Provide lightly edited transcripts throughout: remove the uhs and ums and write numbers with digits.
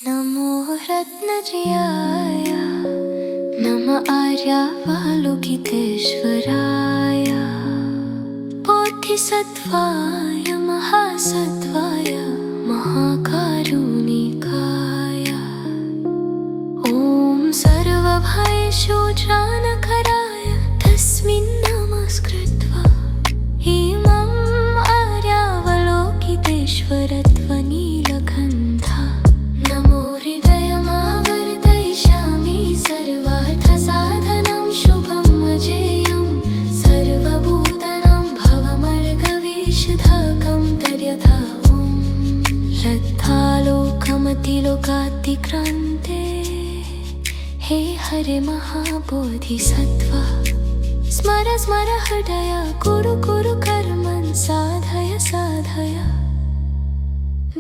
नमो रत्नजयाय नम आर्यावलोकितेश्वराय बोधिसत्त्वाय महासत्त्वाय महाकारुणिकाय ॐ सर्वभयशोचानकराय तस्मिन् नमस्कृत्वा इमम् आर्यावलोकितेश्वरत्वनीलकण्ठा नमो हृदयमावर्तयिष्यामि सर्वार्थसाधनं शुभम् अजेयं सर्वभूतानां भवमर्गविशुद्धकं तर्यथा ॐ लब्धालोकमतिलोकातिक्रान्ते हे हरे महाबोधिसत्त्वा स्मर स्मर हृदय कुरु कुरु कर्मन् साधय साधय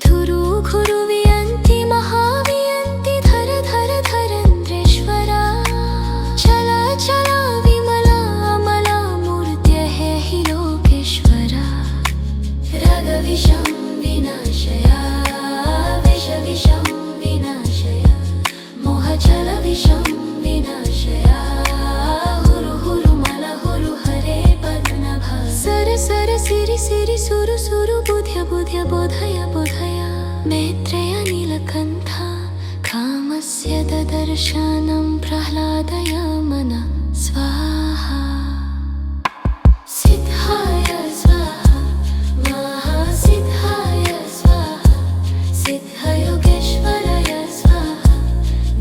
धुरु घुरु वियन्ति महावियन्ति धर धर धरेन्द्रेश्वरा चल चल विमला अमला मूर्त्यः हि लोकेश्वरा रगविषं विनाशया विषविषं विनाशया मोहजलविषं विनाशया हुरु हुरु मल हुरु हरे पद्मनाभा सर सर सिरि सिरि सुरु सुरु बुध्य बुध्य बोधय बोधय मैत्रेय नीलकण्ठा कामस्य ददर्शनं प्रह्लादय मनः स्वाहा सिद्धाय स्वाहा महासिद्धाय स्वाहा सिद्धयोगेश्वराय स्वाहा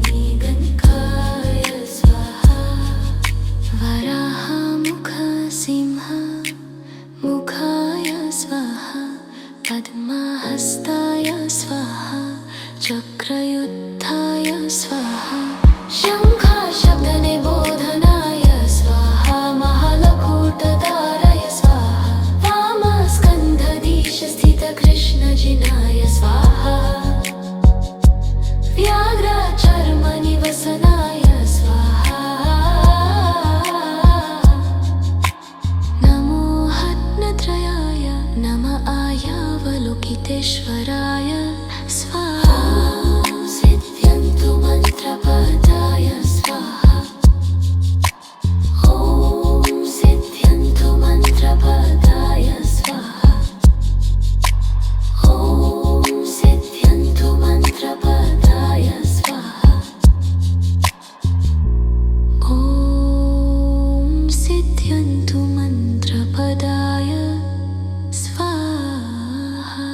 नीगणकाय स्वाहा वराहमुख सिंह मुखाय स्वाहा पद्महस्ताय स्वाहा चक्रयुद्धाय स्वाहा शङ्खशब्दनिबोधनाय स्वाहा महालघुटधाराय स्वाहा वामस्कन्धधीशस्थितकृष्णजिनाय स्वाहा व्याघ्रचर्मनिवसनाय स्वाहा नमो रत्नत्रयाय नम आर्यावलोकितेश्वराय स्वाहा सिद्ध्यन्तु मन्त्रपदाय स्वाहा ॐ सिद्ध्यन्तु मन्त्रपदाय स्वाहा ॐ सिद्ध्यन्तु मन्त्रपदाय स्वाहा ॐ सिद्ध्यन्तु मन्त्रपदाय स्वाहा।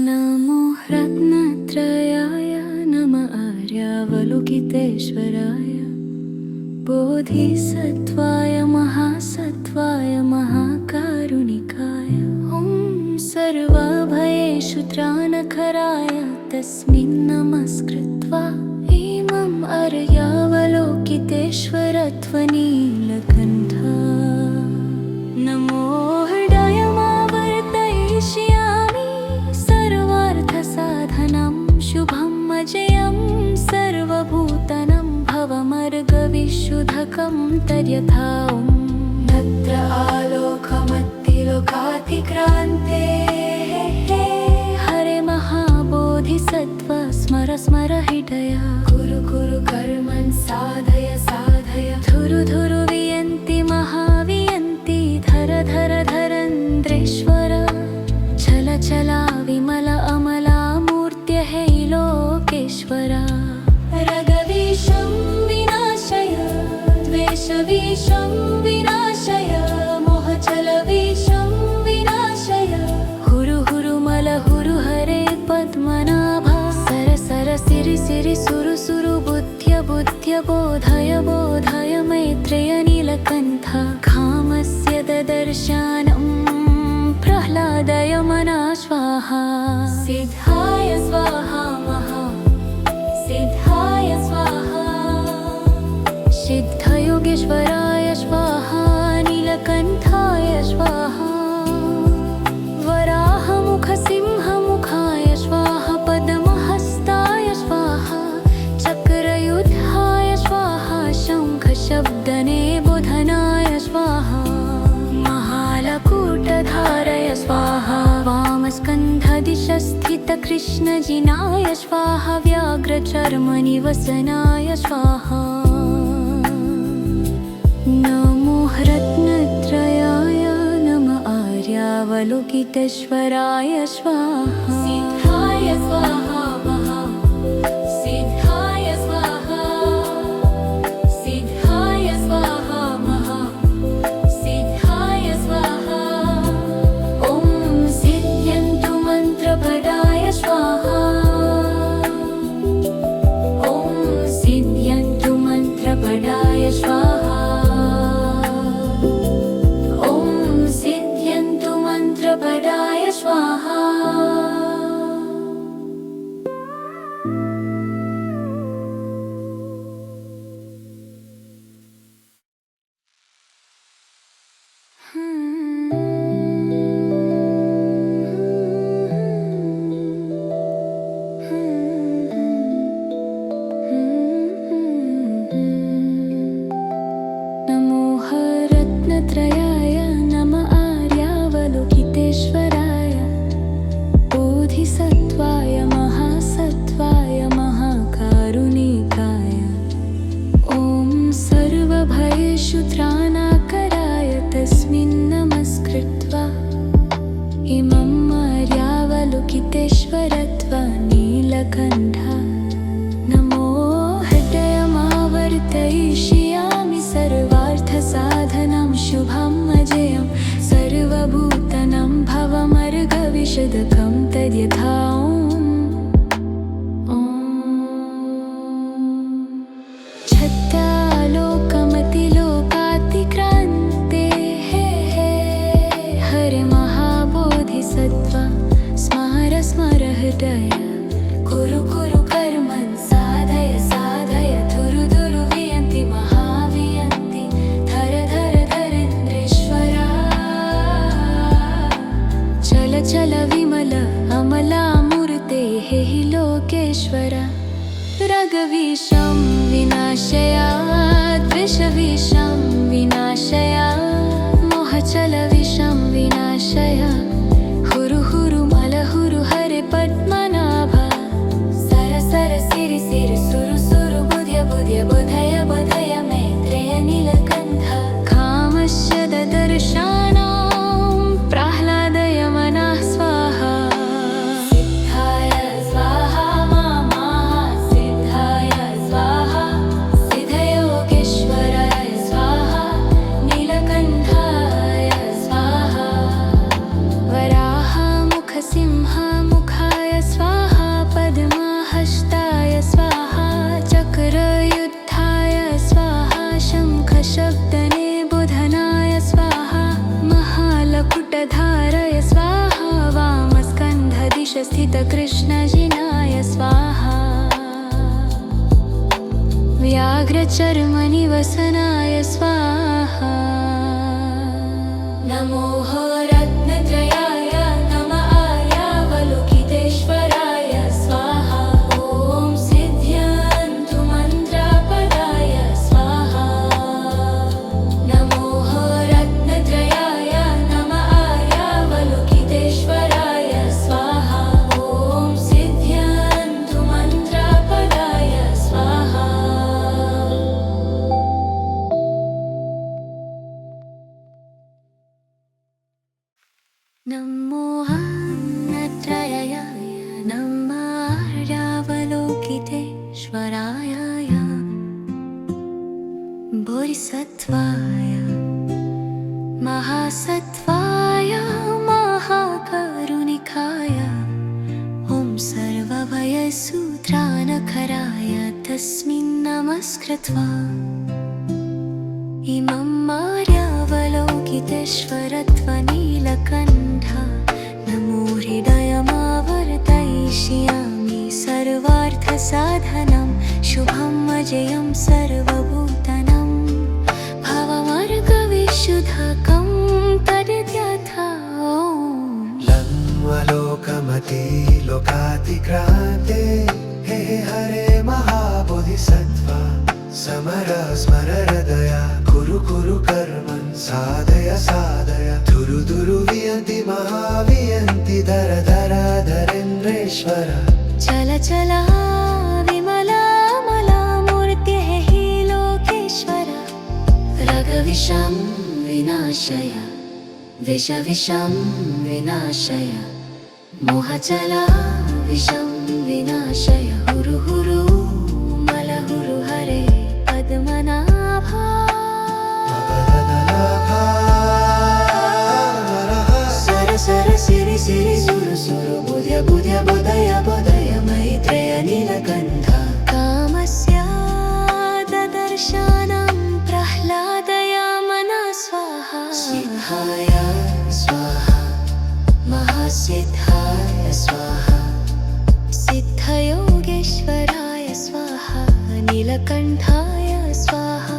नमो रत्नत्रयाय नम आर्यावलोकितेश्वराय बोधिसत्त्वाय महासत्त्वाय महाकारुणिकाय ॐ सर्वभयेषु त्राणकराय तस्मिन् नमस्कृत्वा इमम् आर्यावलोकितेश्वरत्वनीलकण्ठा नमो हृदयमावर्तयिष्यामि सर्वार्थसाधनं शुभम् अजेयं सर्वभूतानां भवमर्गविशुद्धकं तर्यथा ॐ तत्र आलोकमत्तिलोकातिक्रान्ते हरे महाबोधिसत्त्वा स्मर स्मर हृदय कुरु कुरु कर्मन् साधय साधय धुरु धुरु वियन्ति महावियन्ति धर धर धरेन्द्रेश्वर चल चल विमल अमला मूर्त्यः हि लोकेश्वरा रगविषं विनाशय द्वेषविषं विनाशय मोहजलविषं विनाशय हुरु हुरु मल हुरु हरे पद्मनाभा सर सर सिरि सिरि सुरु सुरु बुद्ध्य बुद्ध्य बोधय बोधय मैत्रेय नीलकण्ठा कामस्य ददर्शनं प्रह्लादय मनः स्वाहा सिद्धाय स्वाहा महा सिद्धाय स्वाहा सिद्धयोगेश्वराय स्वाहा नीलकण्ठाय स्वाहा वराहमुख सिंहमुखाय स्वाहा पद्महस्ताय स्वाहा चक्रयुद्धाय स्वाहा शङ्खशब्दनिबोधनाय स्वाहा महालकूटधारय मस्कन्धदिशस्थितकृष्णजिनाय स्वाहा व्याघ्रचर्मनिवसनाय स्वाहा नमो रत्नत्रयाय नम आर्यावलोकितेश्वराय स्वाहा सिद्धाय स्वाहा महा सिद्धाय स्वाहा सिद्धाय स्वाहा महा सिद्धाय स्वाहा ॐ सिद्ध्यन्तु मन्त्रपदाय स्वाहा ॐ सिद्ध्यन्तु मन्त्रपदाय स्वाहा पदाय स्वाहा नमो रत्नत्रयाय नम आर्यावलोकितेश्वराय बोधिसत्त्वाय महासत्त्वाय महाकारुणिकाय ॐ सर्वभयेषु त्राणाकराय तस्मिन् नमस्कृत्वा इमं आर्यावलोकितेश्वरत्वनीलकण्ठा नमो हृदयमावर्तयिष्यामि सर्वार्थसाधनं शुभम् अजयं सर्वभूतनं भवमर्गविशदकं तद्यथा ॐ छत्तालोकमतिलोकातिक्रान्ते हरे महाबोधिसत्त्व स्मर स्मर हृदय कुरु कुरु कर्मन् साधय साधय धुरु धुरु वियन्ति महावियन्ति धर धर धरेन्द्रेश्वरा चल चल विमल अमलामूर्ते हि लोकेश्वर रगविषं विनाशया द्वेषविषं विनाशया मोहचलविषं विनाशया हुरु हुरु मल हुरु हरे पद्मनाभ सर सर सिरि सिरि सुरु सुरु बुध्य बुध्य बुधय बुधय मैत्रेय नीलकण्ठ कामस्य ददर्शानां प्रह्लादय मनः स्वाहा सिद्धाय स्वाहा मामा सिद्धाय स्वाहा सिद्धयोगेश्वराय स्वाहा नीलकण्ठाय स्वाहा वराहमुखसिंहमुखाय स्वाहा पद्महस्ताय स्वाहा चक्रयुद्धाय स्वाहा शङ्खशब्दने बुधनाय स्वाहा महालकुटधारय स्वाहा वामस्कन्धदिशस्थितकृष्णजिनाय स्वाहा व्याघ्रचर्मनिवसनाय स्वाहा नमो रत्नत्रयाय नम आर्यावलोकितेश्वराय स्वाहा ॐ सिद्ध्यन्तु मन्त्रपदाय स्वाहा नमो रत्नत्रयाय नम आर्यावलोकितेश्वराय स्वाहा ॐ सिद्ध्यन्तु मन्त्रपदाय स्वाहा नमो रत्नत्रयाय नम आर्यावलोकितेश्वराय बोधिसत्त्वाय महासत्त्वाय महाकारुणिकाय ॐ सर्वभयेषु त्राणकराय तस्मिन् नमस्कृत्वा इमं आर्यावलोकितेश्वरत्वनीलकण्ठ नमो हृदयमावर्तयिष्यामि सर्वार्थसाधनं शुभम् अजयं सर्वभूतनं भवमर्गविशुद्धकं तद्यथा लङ्वलोकमतिलोकातिक्रान्ते हे हरे महाबोधिसत्त्व समर स्मर हृदया कुरु कुरु कर्मन् साधय साधय धुरु धुरु वियन्ति महावियन्ति धर धर धर योगेश्वर चल चला विमला मला मूर्त्यः हि लोकेश्वर रगविषं विनाशय विषविषं विनाशय मोहचला विषं विनाशय हुरु हुरु मलहुरु हरे पद्मनाभा सर सर सिरि सिरि सुरु सुरु बुध्य बुध्य बोधय बोधय मैत्रेय नीलकण्ठा कामस्य ददर्शनं प्रह्लादय मनः स्वाहा सिद्धाय स्वाहा महासिद्धाय स्वाहा सिद्धयोगेश्वराय स्वाहा नीलकण्ठाय स्वाहा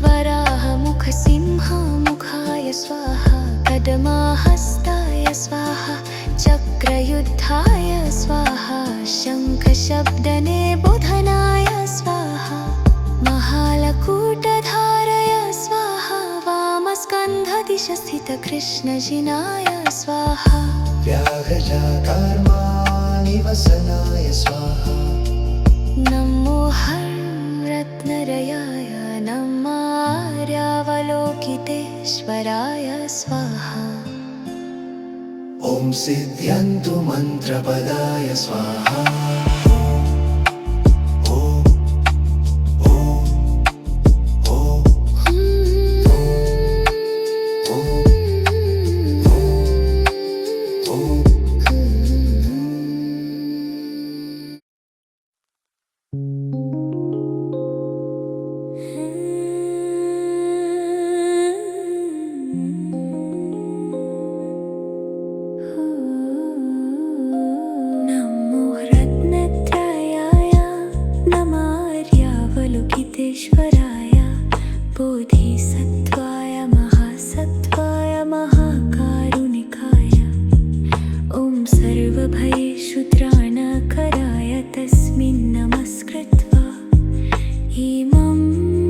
वराहमुखसिंहमुखाय स्वाहा कदमाहस्ताय स्वाहा चक्रयुद्धाय स्वाहा शङ्खशब्दने बोधनाय स्वाहा महालकूटधारय स्वाहा वामस्कन्धदिशस्थित कृष्णजिनाय स्वाहा व्याघ्रजाकर्मानिवसनाय स्वाहा नमो रत्नरयाय नमार्यावलोकितेश्वराय स्वाहा ॐ सिद्ध्यन्तु मन्त्रपदाय स्वाहा ईश्वराय बोधिसत्त्वाय महासत्त्वाय महाकारुणिकाय ॐ सर्वभयेषु त्राणकराय तस्मिन् नमस्कृत्वा इमं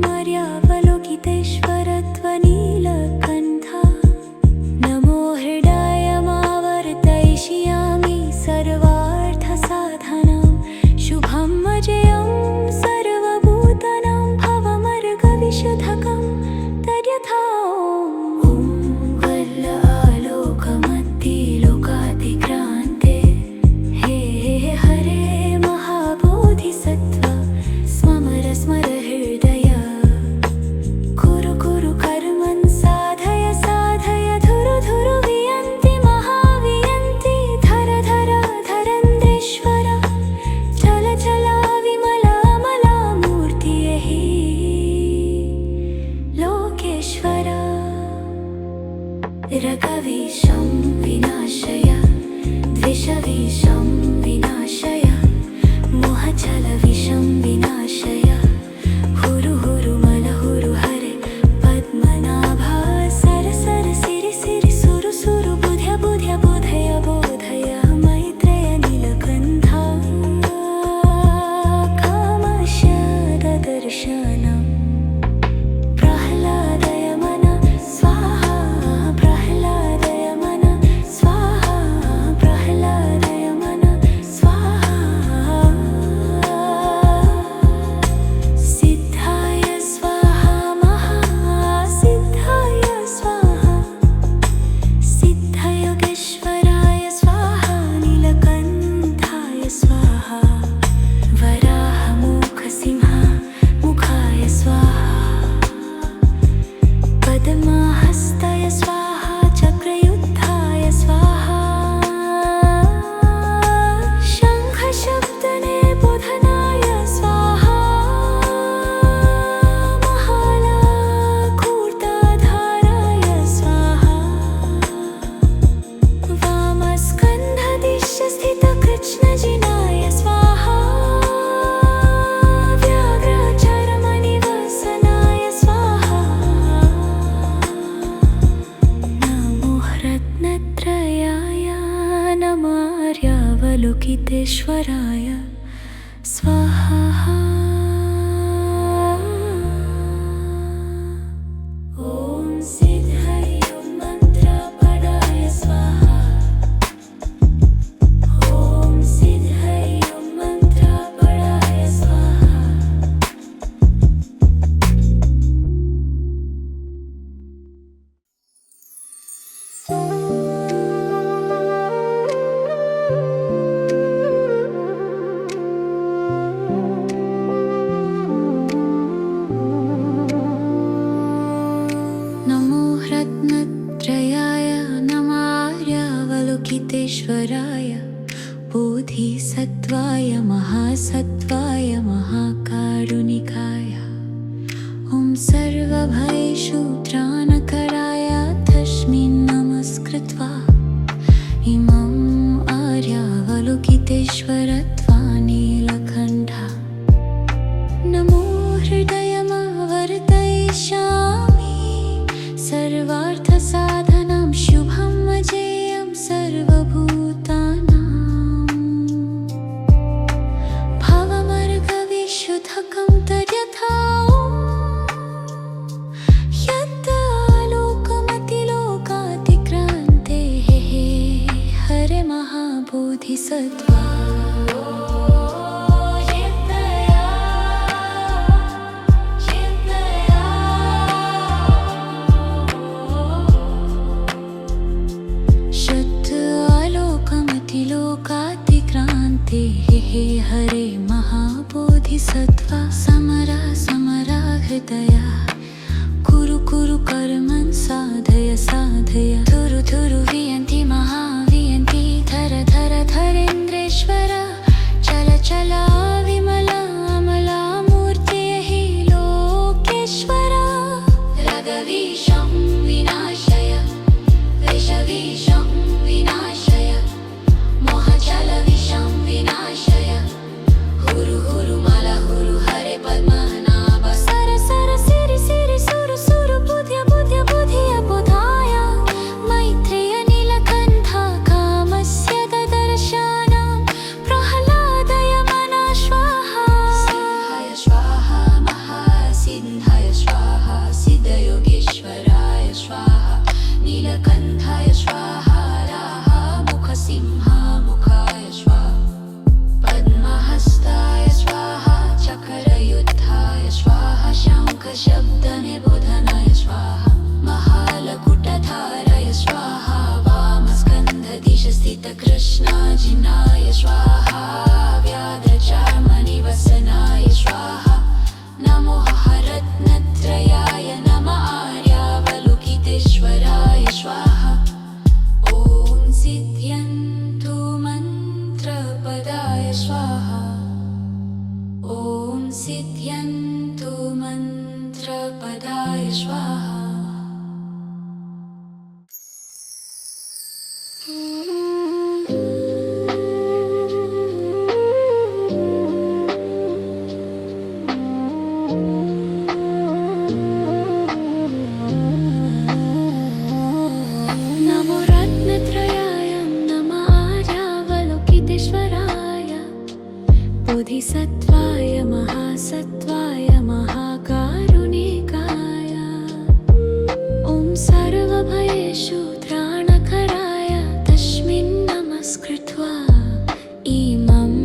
मर्यावलोकितेश्वरत्वनीलकण्ठा नमो हृदयमावर्तयिष्यामि सर्वार्थसाधनं शुभं अजयं विशुद्धकं तद्यथा ॐ वल्ल आलोकमध्ये लोकातिक्रान्ते हे हरे महाबोधिसत्त्व स्मर स्मर हृदय कुरु कुरु कर्मन् साधय साधय धुरु धुरु वियन्ति महावियन्ति धर धर धरन्देश्वर चल चल विमला मला मूर्तिः लोकेश्वर रगविषं विनाशय द्विषविषं विनाशय मोहचलविषं विनाशय हुरु हुरु मलहुरु हरे पद्मनाभा सर सर सिरि सिरि सुरु सुरु बुध्य बुध्य बोधय बोधय मैत्रेय नीलकण्ठा कामस्य ददर्शनम् लोकितेश्वराय स्वाहा ॐ सिद्धयों मन्त्रपदाय स्वाहा ॐ सिद्ध लोकितेश्वराय बोधिसत्त्वाय महासत्त्वाय महाकारुणिकाय ॐ सर्वभयेषु त्राणकराय तस्मै नमस्कृत्वा इमम् आर्यावलोकितेश्वरत्वा नीलकण्ठा नमो हृदयमावर्तयिष्यामि सर्वार्थसाधनं शुभं अजेयं सर्वभूतानां भवमर्गविशुद्धकं तद्यथा यद्लोकमतिलोकातिक्रान्तेः हरे महाबोधिसत्त्वा हरे महाबोधिसत्त्वा समरा समरा हृदया कुरु कुरु कर्मन् साधय साधय धुरु धुरु वियन्ति महावियन्ति धर धर धरेन्द्रेश्वर चल चल विमला अमला मूर्तिः लोकेश्वर रगविषं विनाशय विषविषं विनाशय मोहजलविषं विनाशय हुरु हुरु माला हुरु हरे पद्मनाभ सर सर सिरि सिरि सुरु सुरु बुध्य बुध्य बुधिय बुधाय मैत्रेय नीलकण्ठा कामस्य ददर्शनं प्रह्लादय मनः स्वाहा सिद्धाय स्वाहा महासिद्धाय स्वाहा सिद्धयोगेश्वराय स्वाहा नीलकण्ठाय स्वाहा राहामुखसिंहामुखाय स्वाहा पद्महस्ताय स्वाहा चक्रयुद्धाय स्वाहा शङ्खशब्दनिबोधनाय स्वाहा महालकुटधारय स्वाहा वामस्कन्धदिशस्थितकृष्णाजिनाय स्वाहा व्याघ्रचार्मनिवसनाय स्वाहा नमो हरत्नत्रयाय नमः आर्यावलोकितेश्वराय स्वाहा ॐ सिद्ध्यन्तु मन्त्रपदाय स्वाहा ॐ सिद्ध्यन्तु मन्त्रपदाय स्वाहा नमो रत्नत्रयाय नमः आर्यावलोकितेश्वराय बोधिसत्त्वाय महासत्त्वाय महाकारुणिकाय ॐ सर्वभयेषु त्राणकराय तस्मै नमस्कृत्वा इमम्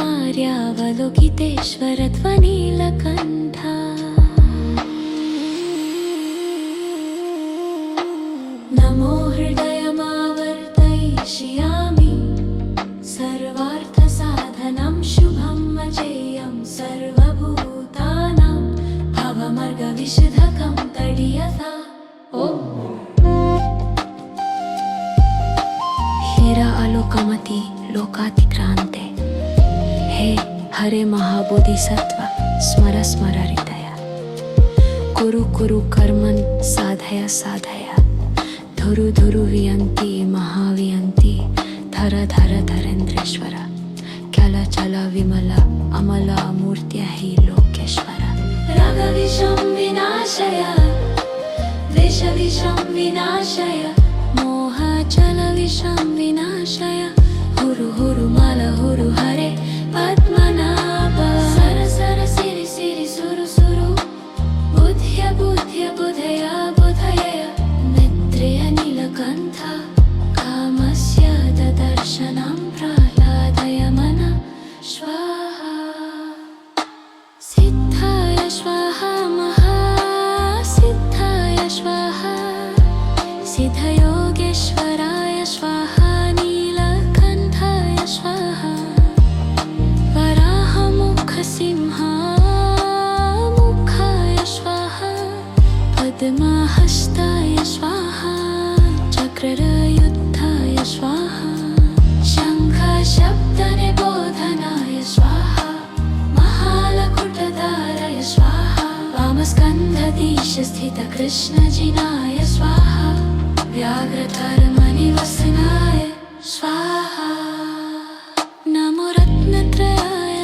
आर्यावलोकितेश्वरत्वा नीलकण्ठा नमो हृदयमावर्तयिष्यामि सर्वार्थसाधनं शुभं अजेयं सर्वभूतानां भवमर्गविशुद्धकं तडियथा ॐ हेरा आलोकमति लोकातिक्रान्ते हे हरे महाबोधिसत्त्वा स्मर स्मर हृदया कुरु कुरु कर्मन् साधय साधय धुरु धुरु वियन्ति महावियन्ति धर धर धरेन्द्रेश्वर चल चल विमला अमला मूर्त्यः लोकेश्वर रगविषं विनाशय विषविषं विनाशय मोहजलविषं विनाशय हुरु हुरु माला हुरु हरे पद्मनाभ सर सर सिरि सिरि सुरु सुरु बुध्य बुध्य बुधय बुधय मैत्रेय नीलकण्ठा कामस्य ददर्शनं प्रह्लादय मनः स्वाहा सिद्धाय स्वाहा महासिद्धाय स्वाहा सिद्धयोगेश्वराय स्वाहा नीलकण्ठाय स्वाहा वराहमुखसिंहामुखाय स्वाहा पद्महस्ताय स्वाहा चक्रयुद्धाय स्वाहा कृष्णजिनाय स्वाहा व्याघ्रधर्मनिवसनाय स्वाहा नमो रत्नत्रयाय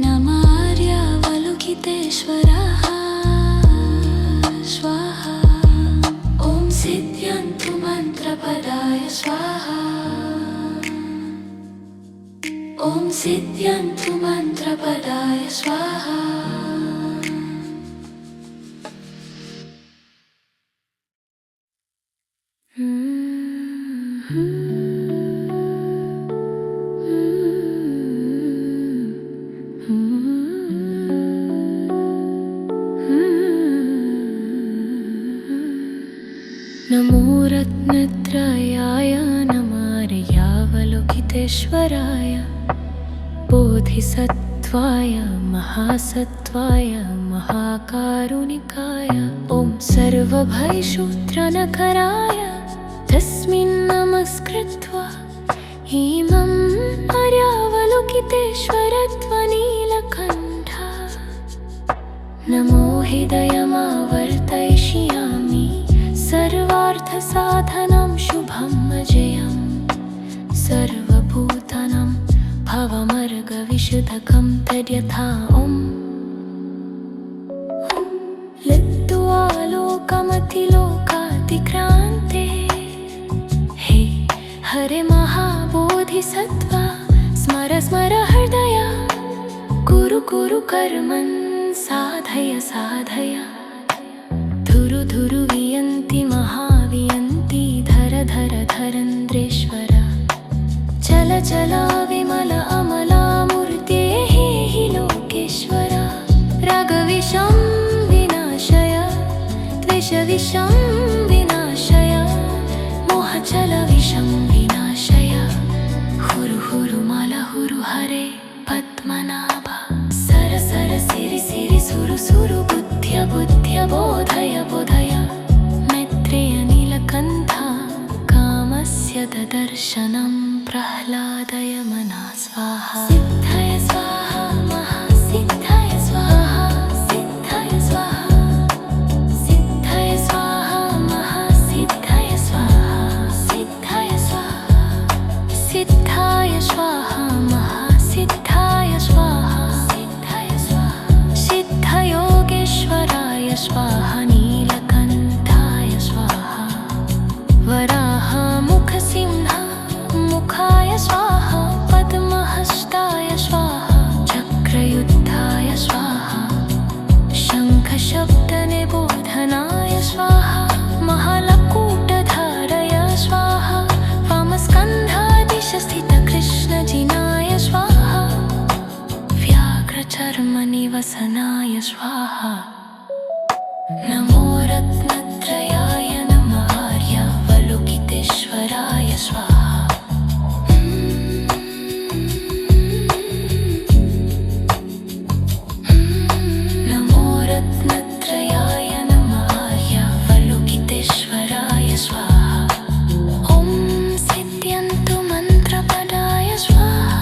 नमः आर्यावलोकितेश्वराय स्वाहा ॐ सिद्ध्यन्तु मन्त्रपदाय स्वाहा ॐ सिद्ध्यन्तु मन्त्रपदाय स्वाहा नमो रत्नत्रयाय नमः आर्यावलोकितेश्वराय बोधिसत्त्वाय महासत्त्वाय महाकारुणिकाय ॐ सर्वभयशूत्रनकराय तस्मिन् नमस्कृत्वा इमम् आर्यावलोकितेश्वरत्वनीलकण्ठा नमो हृदयमावर्तयिष्यामि सर्वार्थसाधनं शुभम् अजयम् सर्वभूतानां भवमर्गविशुद्धकं तद्यथा ॐ लिप्त्वा लोकमतिलोकातिक्रान्ते हे हरे महाबोधिसत्त्वा स्मर स्मर हृदय कुरु कुरु कर्मन् साधय साधय धुरु धुरु वियन्ति महावियन्ति धर धर धरेन्द्रेश्वर चल चल विमल अमला मूर्ते हि लोकेश्वर रागविषं विनाशय द्वेषविषं विनाशय मोहचलविषं विनाशय हुरु हुरु मल हुरु हरे पद्मनाभ सर सर सिरि सिरि सुरु सुरु बुद्ध्य बुद्ध्य बोधय बोधय मैत्रेय नीलकण्ठा कामस्य ददर्शनं प्रह्लादय मनः स्वाहा सिद्धाय स्वाहा महासिद्धाय स्वाहा सिद्धाय स्वाहा सिद्धाय स्वाहा महासिद्धाय स्वाहा सिद्धाय स्वाहा सिद्धाय स्वाहा महासिद्धाय स्वाहा सिद्धाय स्वाहा सिद्धयोगेश्वराय स्वाहा नीलकण्ठाय स्वाहा वराहमुखसिंह मुखाय स्वाहा पद्महस्ताय स्वाहा चक्रयुद्धाय स्वाहा शङ्खशब्दनिबोधनाय स्वाहा महालकूटधारय स्वाहा वामस्कन्धादिशस्थितकृष्णजिनाय स्वाहा व्याघ्रचर्मनिवसनाय स्वाहा नमो रत्नत्रयाय नमः आर्यावलोकितेश्वराय स्वाहा नमो रत्नत्रयाय नमः आर्यावलोकितेश्वराय स्वाहा ॐ सिद्ध्यन्तु मन्त्रपदाय स्वाहा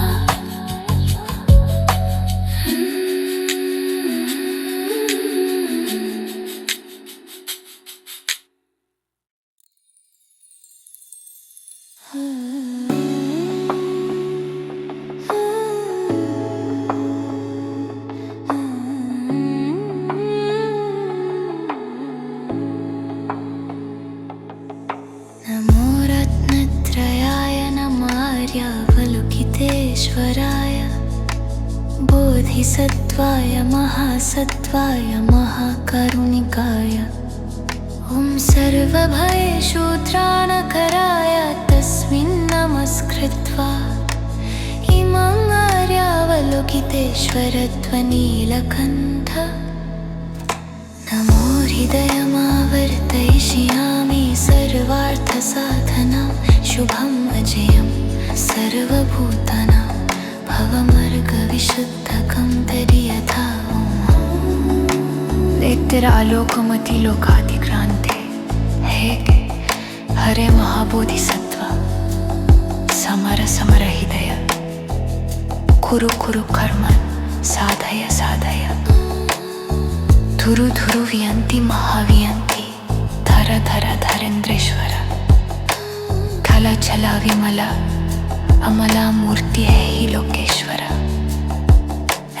नमो रत्नत्रयाय नमः आर्यावलोकितेश्वराय बोधिसत्त्वाय महासत्त्वाय महाकारुणिकाय ॐ सर्वभयशूत्रानकराय तस्मिन् नमस्कृत्वा इमम् आर्यावलोकितेश्वरत्वनीलकण्ठ नमो हृदयमावर्तयिष्यामि सर्वार्थसाधनं शुभम् अजयं सर्वभूतानां भवमर्गविशुद्धकं तद्यथा नेत्रालोकमतिलोकातिक्रान्ते हे हरे महाबोधिसत्त्व समर समर हृदय कुरु कुरु कर्म साधय साधय धुरु धुरु वियन्ति महावियन्ति धर धर धरेन्द्रेश्वर खल छल विमल अमला मूर्ति है ही लोकेश्वर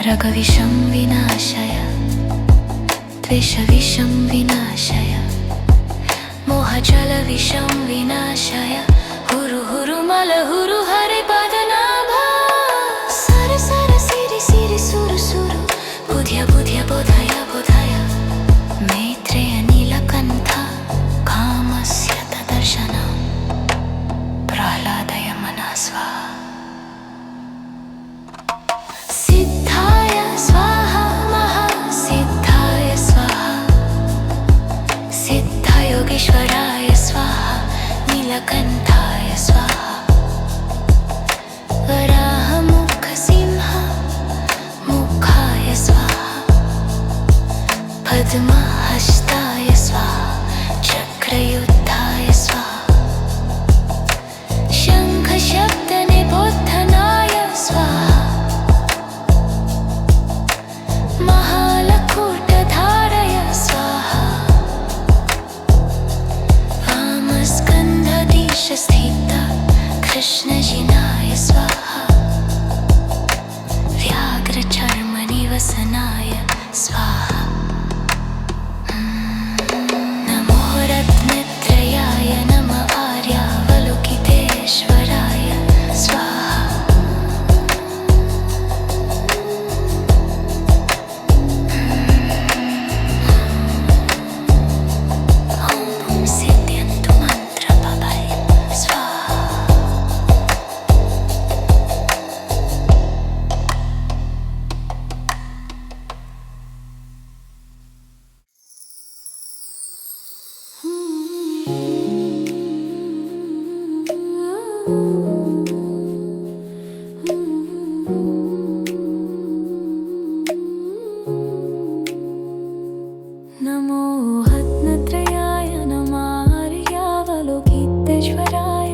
रगविषं विनाशय द्वेषविषं विनाशय मोहजल विषं विनाशय हुरु हुरु मल हुरु हरे पदनाभा सर सर सिरि सिरि सुरु सुरु बुध्य बुध्य बोधय बोधय मैत्रेय नीलकण्ठ कामस्य तदर्शनं प्रह्लादय मनः स्वाहा सिद्धाय स्वाहा महासिद्धाय स्वाहा सिद्धयोगेश्वराय स्वाहा नीलकण्ठाय स्वाहा वराहमुख सिंह मुखाय स्वाहा पद्महस्ताय स्वाहा चक्रयुद्धाय स्वाहा शङ्खशब्दनिबोधनाय स्वाहा महालकूटधारय स्वाहा वामस्कन्धदीशस्थित कृष्णजिनाय स्वाहा व्याघ्रचर्मनिवसनाय स्वाहा नमो रत्नत्रयाय नमः आर्यावलोकितेश्वराय स्वाहा ॐ सिद्ध्यन्तु मन्त्रबलै स्वाहा नमो रत्नत्रयाय नमः आर्यावलोकितेश्वराय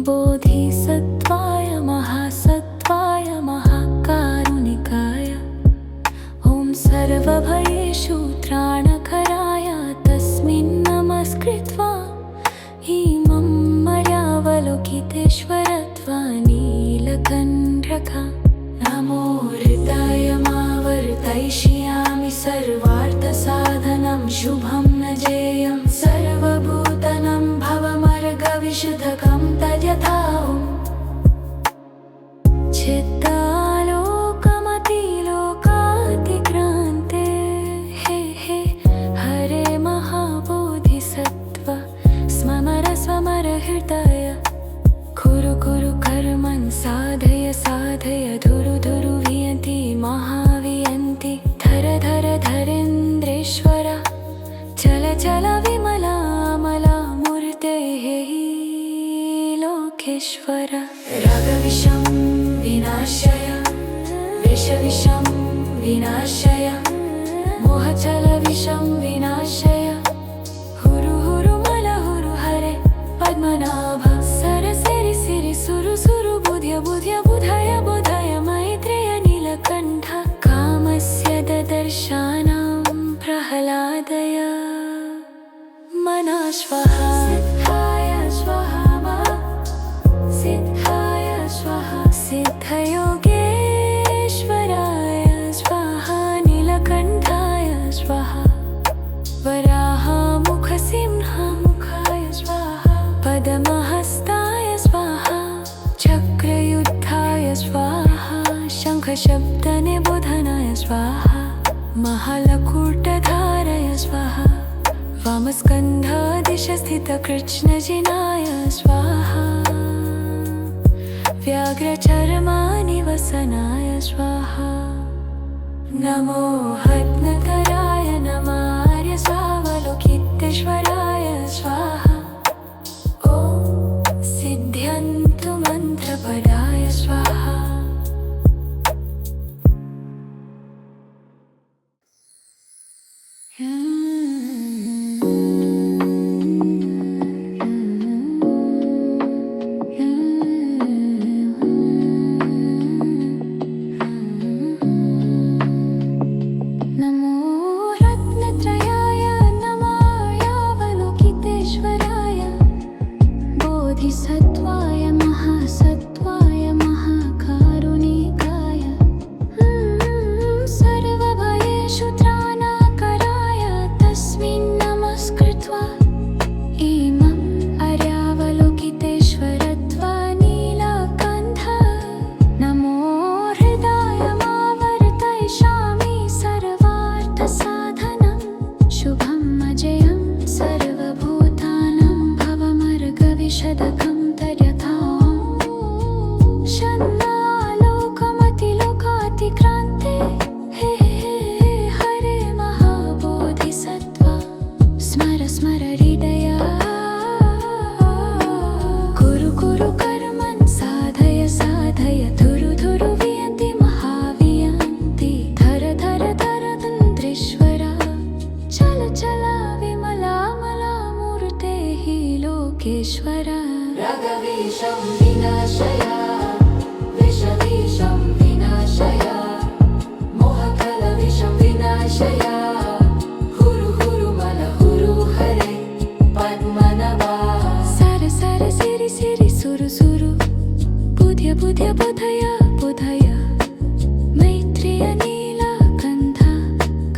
बोधिसत्त्वाय महासत्त्वाय महाकारुणिकाय ॐ सर्वभयेषु त्राणकराय तस्मिन् नमस्कृत्वा इमं मर्यावलोकितेश्वरत्वा नीलकण्ठका नमो हृदाय मावर्तयिष्यामि सर्वार्थसाधनं शुभं न जेयं सर्वभूतनं भवमर्गविशुद्धकं तद्यथाहं चित्तालोकमतिलोकातिक्रान्ते हे हे हरे महाबोधिसत्त्व स्मर स्मर हृदय कुरु कुरु कर्मन् साधय साधय धुरु धुरु वियन्ति महावियन्ति धर धर धरेन्द्रेश्वर चल चल विमलामला मूर्तेः लोकेश्वर रागविषं विनाशय विषविषं विनाशय मोहचलविषं विनाशय हुरु हुरु मल हुरु हरे पद्मनाभ सर सिरि सिरि सुरु सुरु बुध्य बुध्य बुधय बोधय मैत्रेय नीलकण्ठ कामस्य ददर्शनं प्रह्लादय मनः स्वाहा सिद्धाय स्वाहा सिद्धाय स्वाहा सिद्धयोगेश्वराय स्वाहा नीलकण्ठाय स्वाहा वराहमुखसिंहमुखाय स्वाहा पद्महस्ताय स्वाहा चक्रयुद्धाय स्वाहा शङ्खशब्दनिबोधनाय स्वाहा महालकूटधारय स्वाहा वामस्कन्धदिशस्थितकृष्णजिनाय स्वाहा व्याघ्रचर्मनिवसनाय स्वाहा नमो रत्नकराय नमः आर्यसावलोकितेश्वराय स्वाहा ॐ सिद्ध्यन्तु मन्त्रपदाय स्वाहा सत्ययोगेश्वर रगविषं विनाशय विषविषं विनाशय मोहकलविषं विनाशय हुरु हुरु मन हुरु हरे पद्मनाभा सर सर सिरि सिरि सुरु सुरु बुध्य बुध्य बोधय बोधय मैत्रेय नीलकण्ठ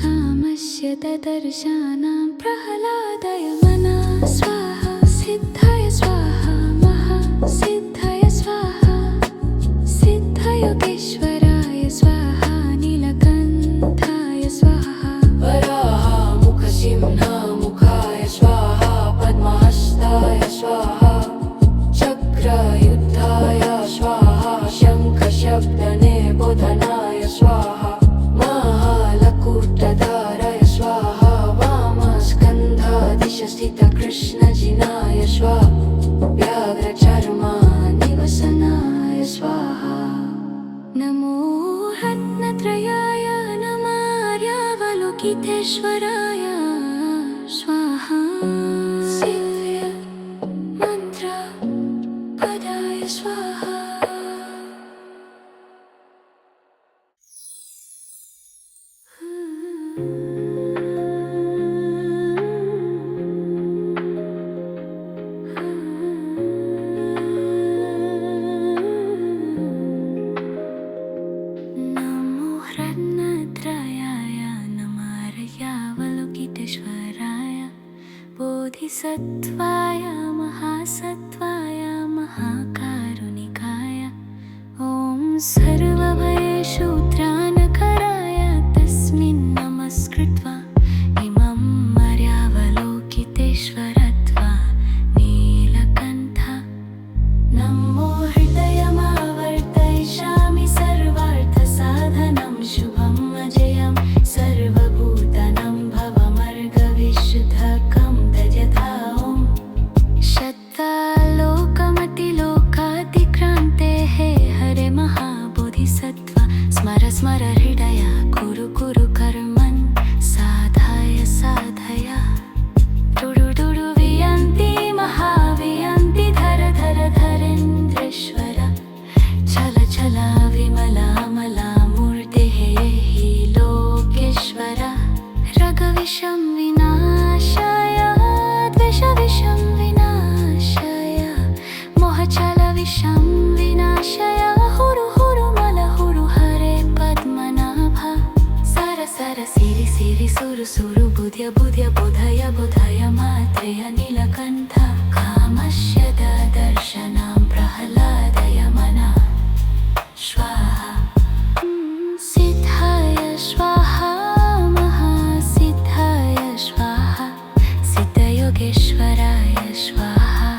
कामस्य ददर्शनं प्रह्लादाय मना स्वाहा सिद्धाय स्वाहा महासिद्धाय स्वाहा सिद्धयोगेश्वराय स्वाहा नीलकण्ठाय स्वाहा वराहमुखसिंहमुखाय स्वाहा पद्महस्ताय स्वाहा चक्रयुद्धाय स्वाहा शङ्खशब्दने बोधनाय स्वाहा महालकुटधाराय स्वाहा वामस्कन्धाधीशस्थितकृष्णजिनाय स्वाहा व्याघ्रचर्मानिवसनाय स्वाहा नमो रत्नत्रयाय नमार्यावलोकितेश्वराय स्वाहा सिद्ध्य मंत्र पदाय स्वाहा नमो रत्नत्रयाय नमार्यावलोकितेश्वराय बोधिसत्त्वाय महासत्त्वाय महाकारुणिकाय ॐ सर्वभयेषु त्राणकराय तस्मिन् नमस्कृत्वा इमं मर्यावलोकितेश्वरत्वा नीलकण्ठ नमो हृदयमावर्तयिष्यामि सर्वार्थसाधनं शुभं अजयं सर्वभूतानां भवमर्गविशुद्धकं तद्यथा ॐ शतालोकमतिलोकातिक्रान्तेः हरे महाबोधिसत्त्व स्मर स्मर हृदय कुरु कुरु कर्मन् साधय साधय दुडु दुडु वियन्ति महावियन्ति धर धर धरेन्द्रेश्वर चल चल विमला मला मूर्तेः हि लोकेश्वर रगविषं विनाशाय द्वेषविषं विनाशाय मोहचलविषं विनाशाय हुरु हुरु मल हुरु हरे पद्मनाभा सर सर सिरि सिरि सुरु सुरु बुध्य बुध्य बोधय बोधय मात्रेय नीलकण्ठ कामस्य ददर्शनं प्रह्लादाय मना स्वाहा सिद्धाय स्वाहा महासिद्धाय स्वाहा सिद्धयोगेश्वराय स्वाहा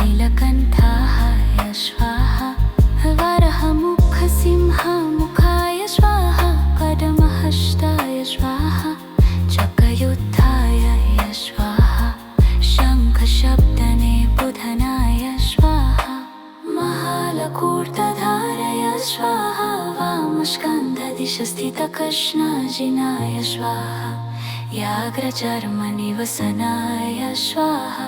नीलकण्ठाय स्वाहा वराहमुखसिंहमुखाय स्वाहा पद्महस्ताय स्वाहा चक्रयुद्धाय स्वाहा शङ्खशब्दने बुधनाय स्वाहा महालकुटधाराय स्वाहा वामस्कन्धदिशस्थितकृष्णजिनाय स्वाहा व्याघ्रचर्मनिवसनाय स्वाहा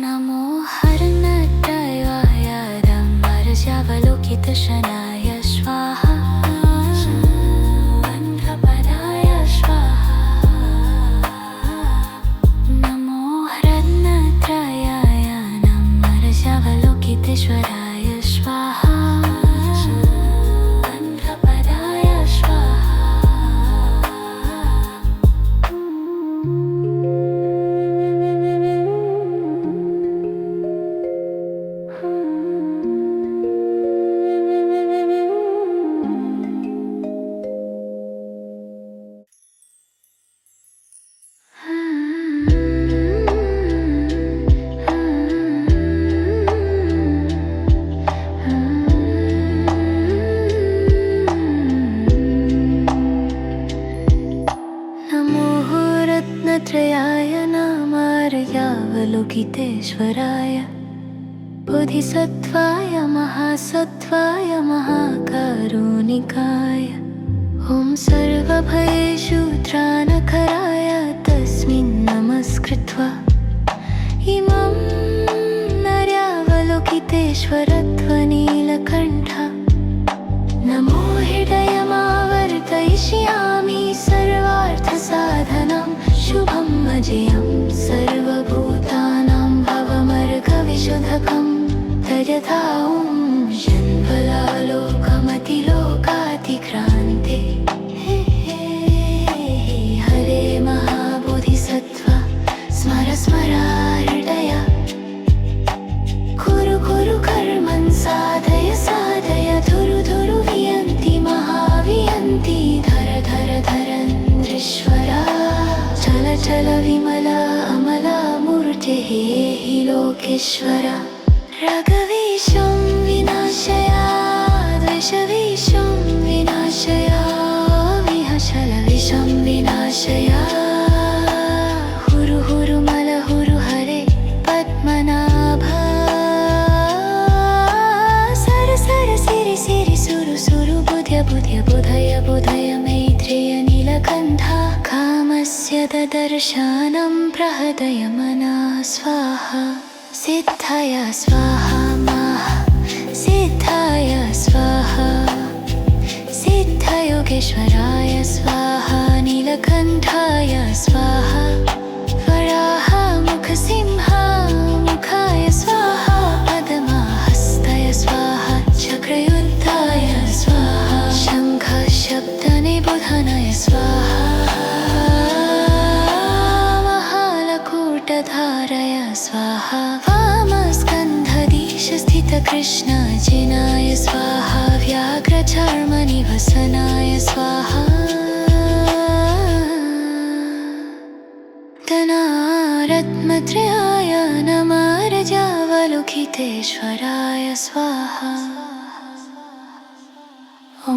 नमो हरनटयाय रम्भरजावलोकितशनाय स्वाहा पदाय स्वाहा नमो रत्नत्रयाय नमरजावलोकितेश्वराय स्वाहा पदाय स्वाहा रत्नत्रयाय नामार्यावलोकितेश्वराय बोधिसत्त्वाय महासत्त्वाय महाकारुणिकाय ॐ सर्वभयेषु त्राणकराय तस्मिन् नमस्कृत्वा इमं योगेश्वरत्वनीलकण्ठ नमो हृदयमावर्तयिष्यामि सर्वार्थसाधनं शुभं अजयं सर्वभूतानां भवमर्गविशुद्धकं तयथा ॐ जन्मलालोकमतिलोकातिक्रान्ते हरे महाबोधिसत्त्व स्मर स्मरार्डय कुरु कुरु कर्मन् साधय साधय धुरु धुरु वियन्ति महावियन्ति धर धर धरन्द्रेश्वरा चल चल विमला अमला मूर्तिः हि लोकेश्वरा रागविषं विनाशया द्वेषविषं विनाशया विहशलविषं विनाशया हुरु हुरु मल हुरु हरे पद्मनाभ सर सर सिरि सिरि सुरु सुरु बुध्य बुध्य बुधय बुधय मैत्रेय नीलकण्ठा कामस्य ददर्शनं प्रहदय मनः स्वाहा सिद्धाय स्वाहा महा सिद्धाय स्वाहा सिद्धयोगेश्वराय स्वाहा नीलकण्ठाय स्वाहा वराहमुखसिंहमुखाय स्वाहा पद्महस्ताय स्वाहा चक्रयुक्ताय स्वाहा शङ्खशब्दनिबोधनाय स्वाहा महालकूटधाराय स्वाहा वामस्कन्धधीशस्थितकृष्णजिनाय स्वाहा व्याघ्रचर्मनिवसनाय स्वाहा धनारत्नत्रयाय नमः रजावलोकितेश्वराय स्वाहा ॐ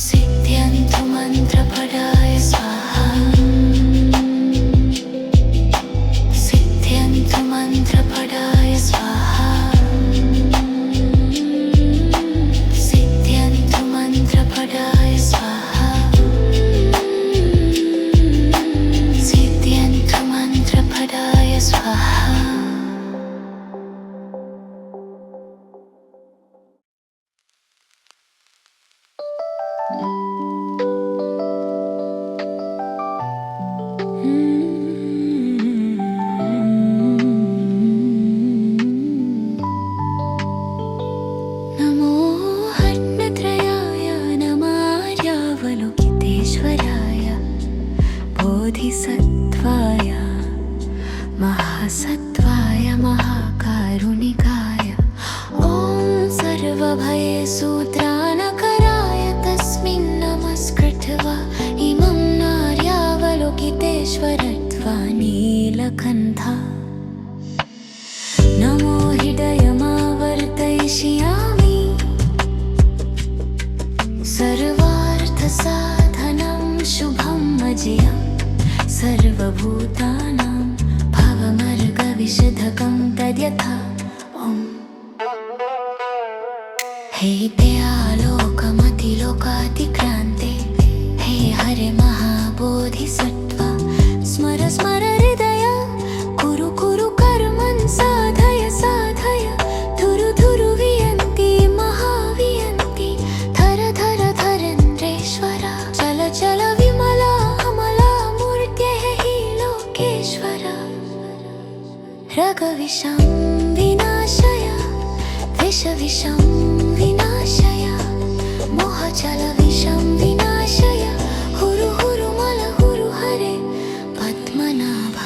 सिद्ध्यन्तुमन्त्रपदाय स्वाहा सिद्ध्यन्तुमन्त्रपदाय स्वाहा सिद्ध्यन्तुमन्त्रपदाय स्वाहा सिद्ध्यन्तुमन्त्रपदाय स्वाहा बोधिसत्त्वाय महासत्त्वाय महाकारुणिकाय ॐ सर्वभयसूत्राणकराय तस्मिन् नमस्कृत्वा इमं नार्यावलोकितेश्वरत्वा नीलकण्ठा नमो हृदयमावर्तयिष्यामि सर्वार्थसाधनं शुभम् अजयम् सर्वभूतानां भवमर्गविशुद्धकं तद्यथा ॐ हे ते आलोकमतिलोकातिक्रान्ते हे हरे महाबोधिसत्त्व स्मर स्मर हृदय कुरु कुरु कर्मन् साधय साधय धुरु धुरु वियन्ति महावियन्ति धर धर धरेन्द्रेश्वरा चल चल विमला रागविषं विनाशय द्वेषविषं विनाशय मोहजलविषं विनाशय हुरु हुरु मल हुरु हरे पद्मनाभ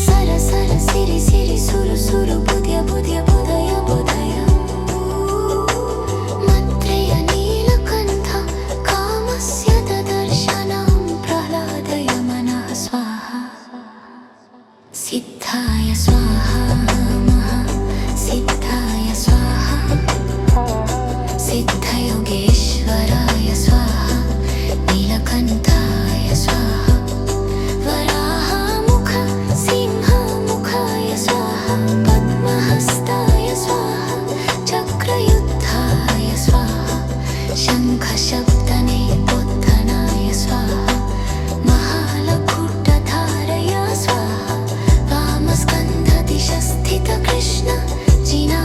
सर सर सिरि सिरि सुरु सुरु बुध्य बुध्य बुधय बुधय मैत्रेय नीलकण्ठ कामस्य ददर्शनं प्रह्लादय मनः स्वाहा सिद्धाय स्वाहा महा सिद्धाय स्वाहा सिद्धयोगेश्वराय स्वाहा नीलकण्ठाय स्वाहा वराहमुख सिंहमुखाय स्वाहा पद्महस्ताय स्वाहा चक्रयुक्ताय स्वाहा शङ्खशब्दनिबोधनाय स्वाहा महालकूटधारय स्वाहा वामस्कन्धदिशस्थितकृष्णजिनाय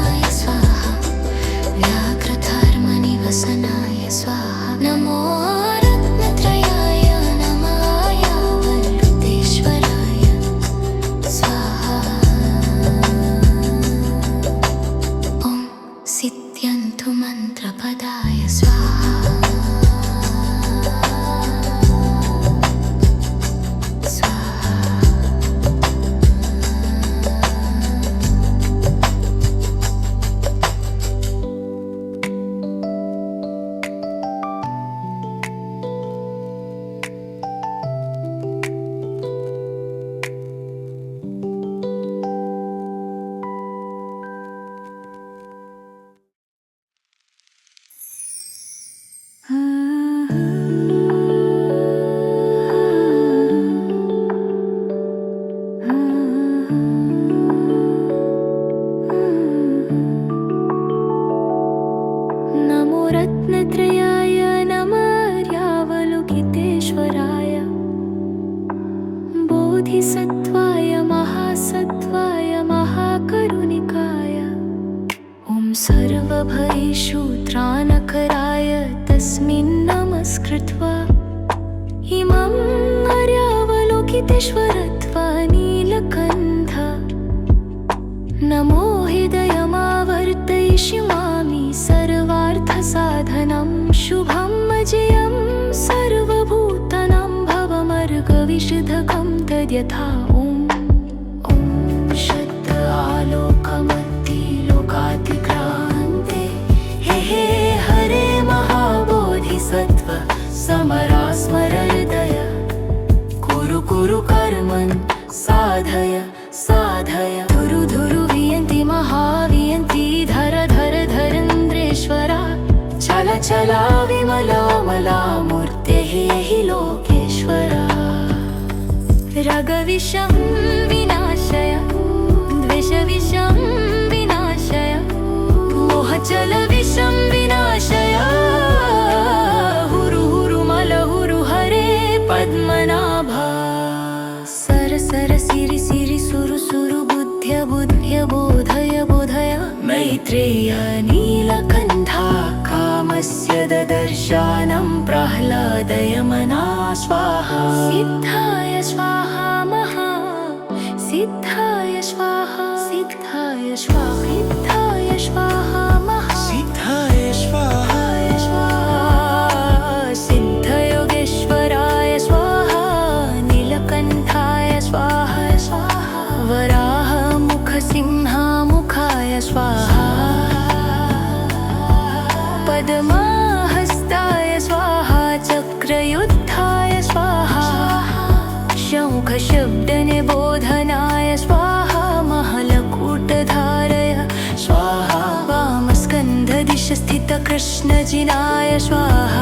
करिष्यामि सर्वार्थसाधनं शुभं मजेयं सर्वभूतानां भवमर्गविशुद्धकं तद्यथा ॐ शब्द आलोकमति लोकातिक्रान्ते हे हे हरे महाबोधिसत्त्व समरा स्मरहृदय कुरु कुरु कर्मन् साधय साधय धुरु धुरु वियन्ति महावियन्ति धर धर धरेन्द्रेश्वरा चल चला विमला मला मूर्तेः हि लोकेश्वरा रागविषं विनाशय द्वेषविषं विनाशय मोहजलविषं विनाशय हुरु हुरु मल हुरु हरे पद्मनाभा सर सर सिरि सिरि सुरु सुरु बुद्ध्य बुद्ध्य बोधय बोधय मैत्रेय नीलकण्ठा कामस्य ददर्शानं प्रह्लादय मना स्वाहा सिद्धाय स्वाहा महा सिद्धाय स्वाहा सिद्धाय स्वाहा सिद्धाय स्वाहा महा सिद्धाय स्वाहा सिद्धयोगेश्वराय स्वाहा नीलकण्ठाय स्वाहा स्वाहा वराहमुखसिंहमुखाय स्वाहा पद्महस्ताय स्वाहा चक्रयुद्धाय स्वाहा शङ्खशब्दनिबोधनाय स्वाहा महलकूटधारय स्वाहा वामस्कन्धदिशस्थितकृष्णजिनाय स्वाहा